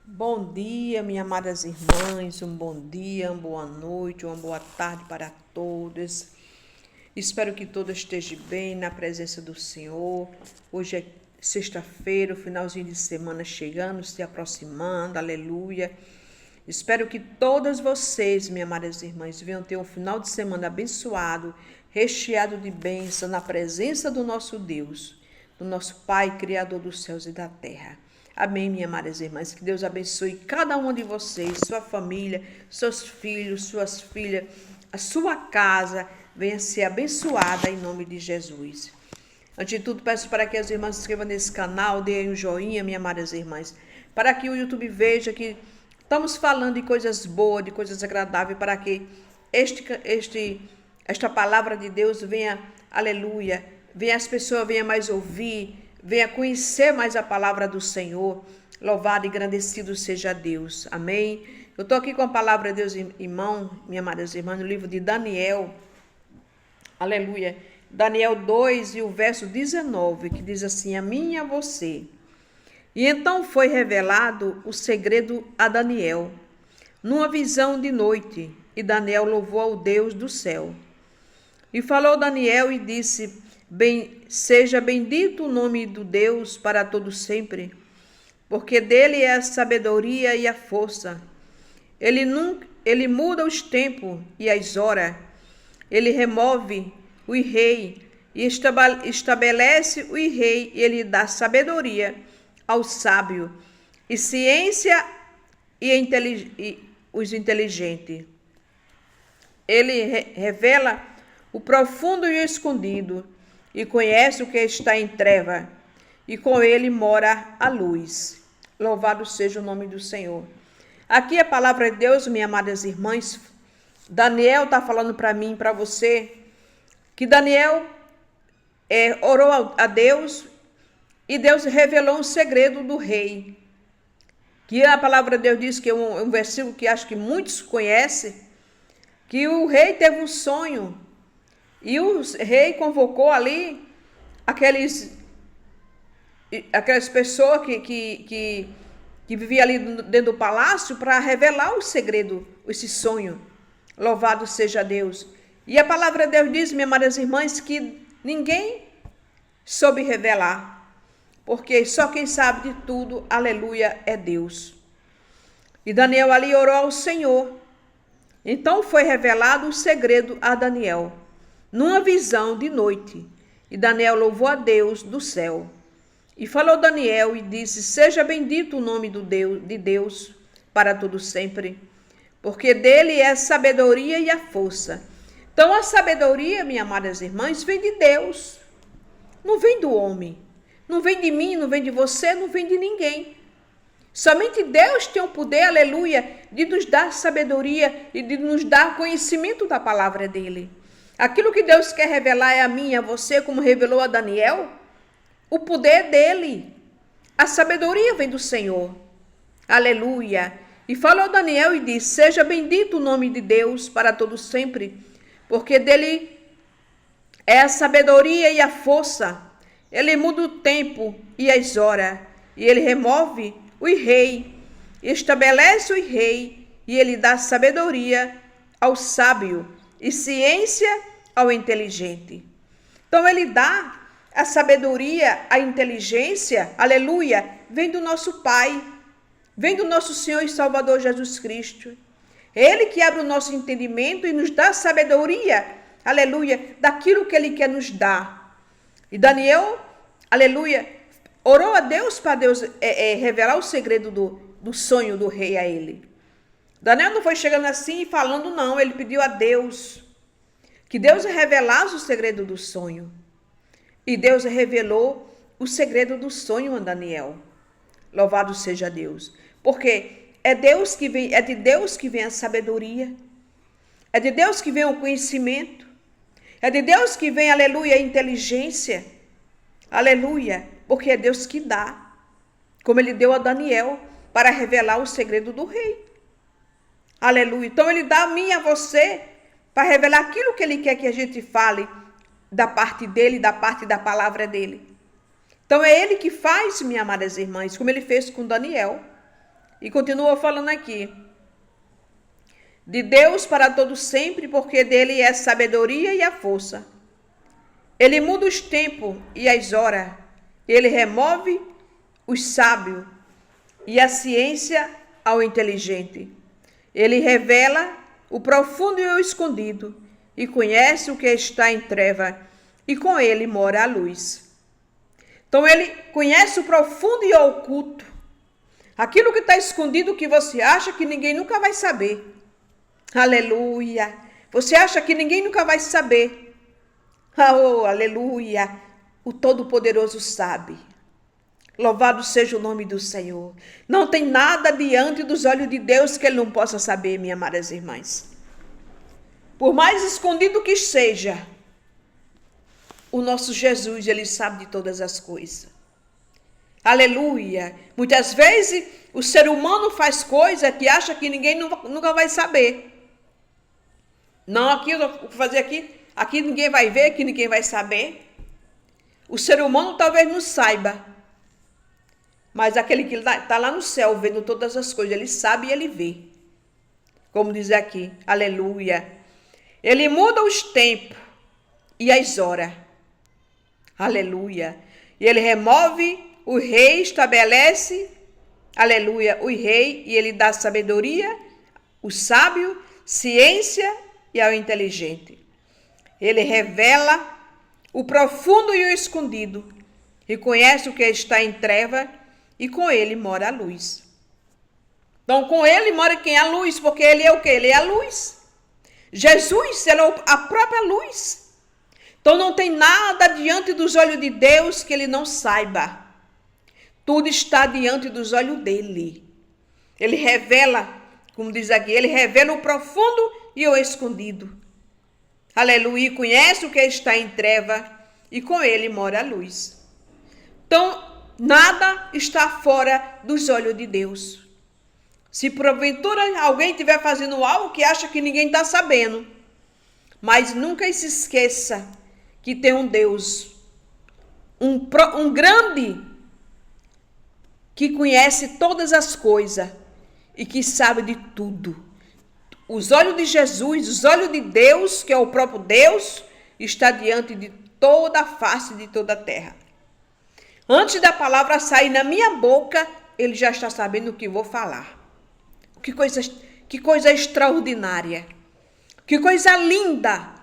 Bom dia, minhas amadas irmãs, um bom dia, uma boa noite, uma boa tarde para todas. Espero que todas estejam bem na presença do Senhor. Hoje é sexta-feira, o finalzinho de semana chegando, se aproximando, aleluia. Espero que todas vocês, minhas amadas irmãs, venham ter um final de semana abençoado, recheado de bênção na presença do nosso Deus, do nosso Pai, Criador dos céus e da terra. Amém, minhas amadas irmãs. Que Deus abençoe cada uma de vocês, sua família, seus filhos, suas filhas, a sua casa venha ser abençoada em nome de Jesus. Antes de tudo, peço para que as irmãs se inscrevam nesse canal, deem um joinha, minhas amadas irmãs, para que o YouTube veja que estamos falando de coisas boas, de coisas agradáveis, para que esta palavra de Deus venha, aleluia, venha as pessoas, venha mais ouvir, venha conhecer mais a palavra do Senhor. Louvado e engrandecido seja Deus. Amém? Eu estou aqui com a palavra de Deus em mão, minhas amadas irmãs, no livro de Daniel. Aleluia. Daniel 2 e o verso 19, que diz assim: a mim e a você. E então foi revelado o segredo a Daniel, numa visão de noite, e Daniel louvou ao Deus do céu. E falou Daniel e disse: seja bendito o nome do Deus para todo sempre, porque dele é a sabedoria e a força. Ele muda os tempos e as horas. Ele remove o rei e estabelece o rei, e ele dá sabedoria ao sábio e ciência e os inteligentes. Ele revela o profundo e o escondido, e conhece o que está em treva, e com ele mora a luz. Louvado seja o nome do Senhor. Aqui a palavra de Deus, minhas amadas irmãs. Daniel está falando para mim, para você, que Daniel orou a Deus, e Deus revelou um segredo do rei. Que a palavra de Deus diz, que é um versículo que acho que muitos conhecem, que o rei teve um sonho, e o rei convocou ali aquelas pessoas que viviam ali dentro do palácio para revelar o segredo, esse sonho. Louvado seja Deus. E a palavra de Deus diz, minhas amadas irmãs, que ninguém soube revelar, porque só quem sabe de tudo, aleluia, é Deus. E Daniel ali orou ao Senhor. Então foi revelado o segredo a Daniel, numa visão de noite. E Daniel louvou a Deus do céu. E falou Daniel e disse: seja bendito o nome de Deus para todo sempre, porque dele é a sabedoria e a força. Então a sabedoria, minhas amadas irmãs, vem de Deus. Não vem do homem. Não vem de mim, não vem de você, não vem de ninguém. Somente Deus tem o poder, aleluia, de nos dar sabedoria e de nos dar conhecimento da palavra dele. Aquilo que Deus quer revelar é a mim e a você, como revelou a Daniel. O poder dele. A sabedoria vem do Senhor. Aleluia. E falou Daniel e disse: seja bendito o nome de Deus para todo sempre, porque dele é a sabedoria e a força. Ele muda o tempo e as horas, e ele remove o rei, estabelece o rei, e ele dá sabedoria ao sábio e ciência ao inteligente. Então ele dá a sabedoria, a inteligência, aleluia, vem do nosso Pai, vem do nosso Senhor e Salvador Jesus Cristo. Ele que abre o nosso entendimento e nos dá sabedoria, aleluia, daquilo que ele quer nos dar. E Daniel, aleluia, orou a Deus para Deus revelar o segredo do sonho do rei a ele. Daniel não foi chegando assim e falando, não. Ele pediu a Deus que Deus revelasse o segredo do sonho. E Deus revelou o segredo do sonho a Daniel. Louvado seja Deus. Porque é de Deus que vem a sabedoria. É de Deus que vem o conhecimento. É de Deus que vem, aleluia, a inteligência. Aleluia. Porque é Deus que dá. Como ele deu a Daniel para revelar o segredo do rei. Aleluia. Então ele dá a mim e a você para revelar aquilo que ele quer que a gente fale da parte dele, da parte da palavra dele. Então é ele que faz, minhas amadas irmãs, como ele fez com Daniel. e continua falando aqui. De Deus para todo sempre, porque dele é a sabedoria e a força. Ele muda os tempos e as horas. Ele remove os sábios e a ciência ao inteligente. Ele revela o profundo e o escondido e conhece o que está em treva, e com ele mora a luz. Então ele conhece o profundo e o oculto. Aquilo que está escondido que você acha que ninguém nunca vai saber. Aleluia. Você acha que ninguém nunca vai saber. Oh, aleluia. O Todo-Poderoso sabe. Louvado seja o nome do Senhor. Não tem nada diante dos olhos de Deus que ele não possa saber, minhas amadas irmãs. Por mais escondido que seja, o nosso Jesus, ele sabe de todas as coisas. Aleluia. Muitas vezes o ser humano faz coisa que acha que ninguém nunca vai saber. Não, aqui eu vou fazer aqui ninguém vai ver, que ninguém vai saber. O ser humano talvez não saiba. Mas aquele que está lá no céu vendo todas as coisas, ele sabe e ele vê. Como diz aqui, aleluia. Ele muda os tempos e as horas. Aleluia. E ele remove o rei, estabelece, aleluia, o rei, e ele dá sabedoria, o sábio, ciência e ao inteligente. Ele revela o profundo e o escondido, e conhece o que está em treva, e com ele mora a luz. Então, com ele mora quem? A luz, porque ele é o quê? Ele é a luz. Jesus, ele é a própria luz. Então, não tem nada diante dos olhos de Deus que ele não saiba. Tudo está diante dos olhos dele. Ele revela, como diz aqui, ele revela o profundo e o escondido. Aleluia, conhece o que está em treva, e com ele mora a luz. Então, nada está fora dos olhos de Deus. Se porventura alguém estiver fazendo algo que acha que ninguém está sabendo, mas nunca se esqueça que tem um Deus, um grande, que conhece todas as coisas e que sabe de tudo. Os olhos de Jesus, os olhos de Deus, que é o próprio Deus, está diante de toda a face de toda a terra. Antes da palavra sair na minha boca, ele já está sabendo o que vou falar. Que coisa extraordinária. Que coisa linda.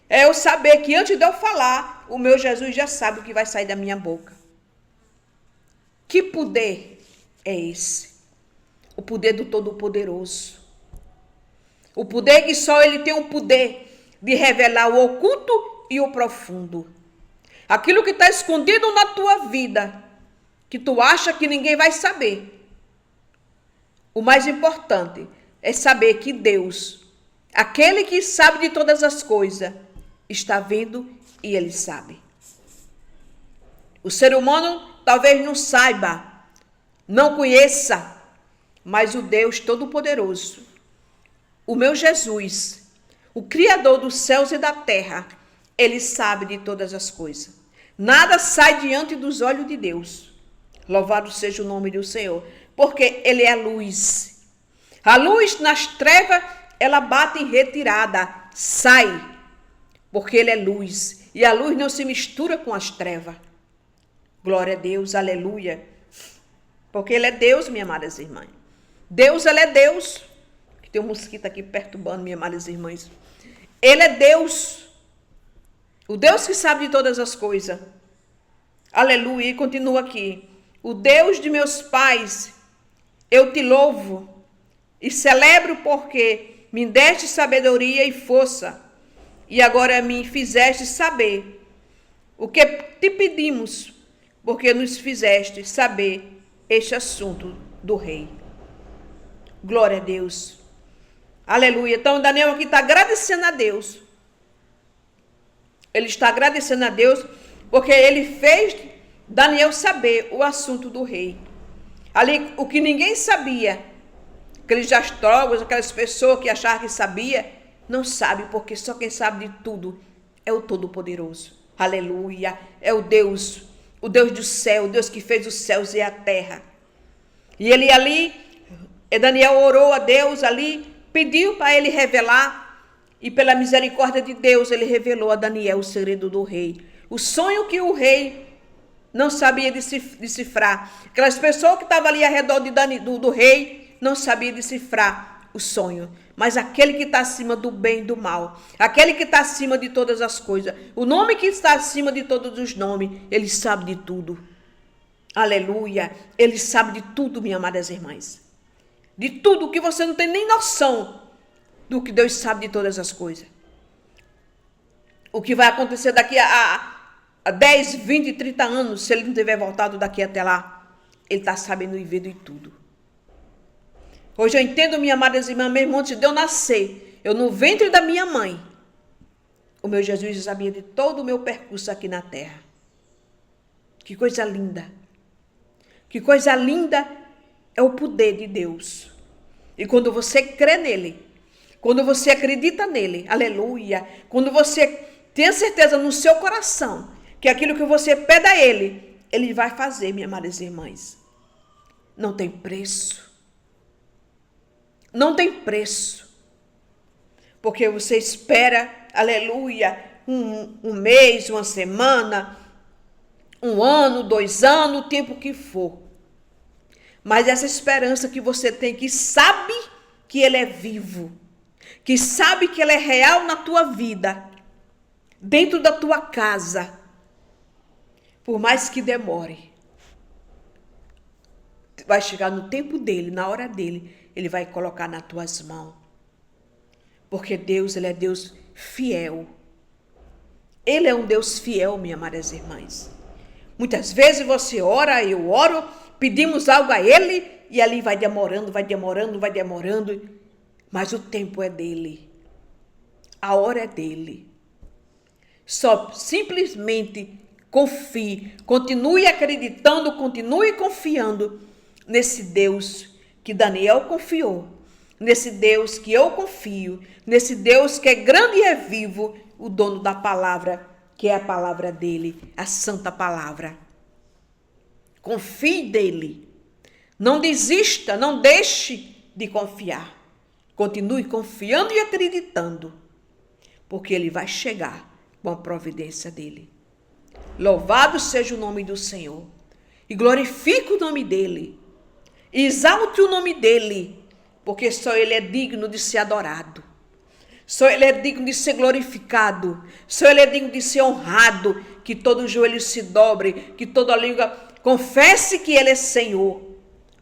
É eu saber que antes de eu falar, o meu Jesus já sabe o que vai sair da minha boca. Que poder é esse? O poder do Todo-Poderoso. O poder que só ele tem o poder de revelar o oculto e o profundo. Aquilo que está escondido na tua vida, que tu acha que ninguém vai saber. O mais importante é saber que Deus, aquele que sabe de todas as coisas, está vendo e ele sabe. O ser humano talvez não saiba, não conheça, mas o Deus Todo-Poderoso, o meu Jesus, o Criador dos céus e da terra, ele sabe de todas as coisas. Nada sai diante dos olhos de Deus. Louvado seja o nome do Senhor, porque ele é a luz. A luz nas trevas, ela bate em retirada, sai, porque ele é luz. E a luz não se mistura com as trevas. Glória a Deus, aleluia. Porque ele é Deus, minhas amadas irmãs. Deus, ele é Deus. Tem um mosquito aqui perturbando, minhas amadas irmãs. Ele é Deus. O Deus que sabe de todas as coisas. Aleluia. E continua aqui. O Deus de meus pais, eu te louvo e celebro porque me deste sabedoria e força, e agora me fizeste saber o que te pedimos, porque nos fizeste saber este assunto do rei. Glória a Deus. Aleluia. Então, Daniel aqui está agradecendo a Deus. Ele está agradecendo a Deus porque ele fez Daniel saber o assunto do rei. Ali, o que ninguém sabia, aqueles astrólogos, aquelas pessoas que achavam que sabia, não sabe, porque só quem sabe de tudo é o Todo-Poderoso. Aleluia. É o Deus do céu, o Deus que fez os céus e a terra. E ele ali E Daniel orou a Deus ali, pediu para ele revelar, e pela misericórdia de Deus, ele revelou a Daniel o segredo do rei. O sonho que o rei não sabia decifrar. Aquelas pessoas que estavam ali ao redor do rei não sabiam decifrar o sonho. Mas aquele que está acima do bem e do mal, aquele que está acima de todas as coisas, o nome que está acima de todos os nomes, ele sabe de tudo. Aleluia! Ele sabe de tudo, minhas amadas irmãs. De tudo que você não tem nem noção do que Deus sabe de todas as coisas. O que vai acontecer daqui a 10, 20, 30 anos, se ele não tiver voltado daqui até lá, ele está sabendo e vendo de tudo. Hoje eu entendo, minha amada irmã, mesmo antes de eu nascer, eu no ventre da minha mãe, o meu Jesus sabia de todo o meu percurso aqui na terra. Que coisa linda. Que coisa linda é o poder de Deus. E quando você crê nele, quando você acredita nele, aleluia, quando você tem a certeza no seu coração que aquilo que você pede a ele, ele vai fazer, minhas amadas irmãs. Não tem preço. Não tem preço. Porque você espera, aleluia, um mês, uma semana, um ano, 2 anos, o tempo que for. Mas essa esperança que você tem, que sabe que ele é vivo, que sabe que ele é real na tua vida, dentro da tua casa, por mais que demore, vai chegar no tempo dele, na hora dele, ele vai colocar nas tuas mãos. Porque Deus, ele é Deus fiel. Ele é um Deus fiel, minhas amadas irmãs. Muitas vezes você ora, eu oro, pedimos algo a ele e ali vai demorando, vai demorando, vai demorando. Mas o tempo é dele. A hora é dele. Só simplesmente confie, continue acreditando, continue confiando nesse Deus que Daniel confiou, nesse Deus que eu confio, nesse Deus que é grande e é vivo, o dono da palavra, que é a palavra dele, a santa palavra. Confie nele. Não desista, não deixe de confiar. Continue confiando e acreditando, porque ele vai chegar com a providência dele. Louvado seja o nome do Senhor. E glorifique o nome dele. Exalte o nome dele, porque só ele é digno de ser adorado. Só ele é digno de ser glorificado. Só ele é digno de ser honrado. Que todo joelho se dobre, que toda língua confesse que ele é Senhor.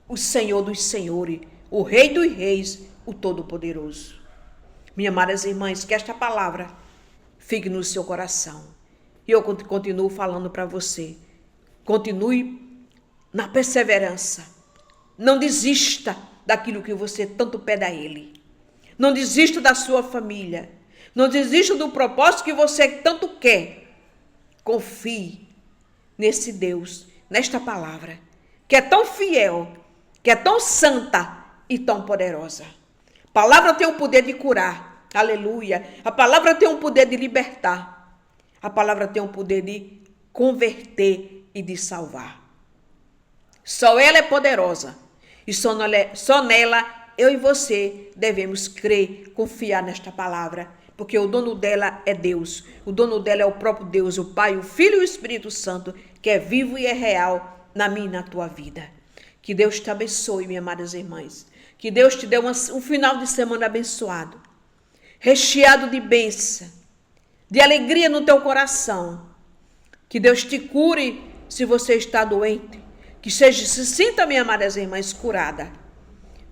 O Senhor dos senhores, o Rei dos reis, o Todo-Poderoso. Minhas amadas irmãs, que esta palavra fique no seu coração. E eu continuo falando para você. Continue na perseverança. Não desista daquilo que você tanto pede a ele. Não desista da sua família. Não desista do propósito que você tanto quer. Confie nesse Deus, nesta palavra, que é tão fiel, que é tão santa e tão poderosa. A palavra tem o poder de curar. Aleluia. A palavra tem o poder de libertar. A palavra tem o poder de converter e de salvar. Só ela é poderosa. E só nela, eu e você devemos crer, confiar nesta palavra. Porque o dono dela é Deus. O dono dela é o próprio Deus, o Pai, o Filho e o Espírito Santo, que é vivo e é real na minha e na tua vida. Que Deus te abençoe, minhas amadas irmãs. Que Deus te dê um final de semana abençoado. Recheado de bênção, de alegria no teu coração. Que Deus te cure se você está doente. Que se sinta, minhas amadas irmãs, curada.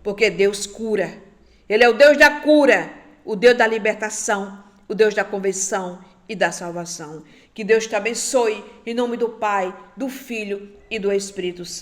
Porque Deus cura. Ele é o Deus da cura, o Deus da libertação, o Deus da conversão e da salvação. Que Deus te abençoe, em nome do Pai, do Filho e do Espírito Santo.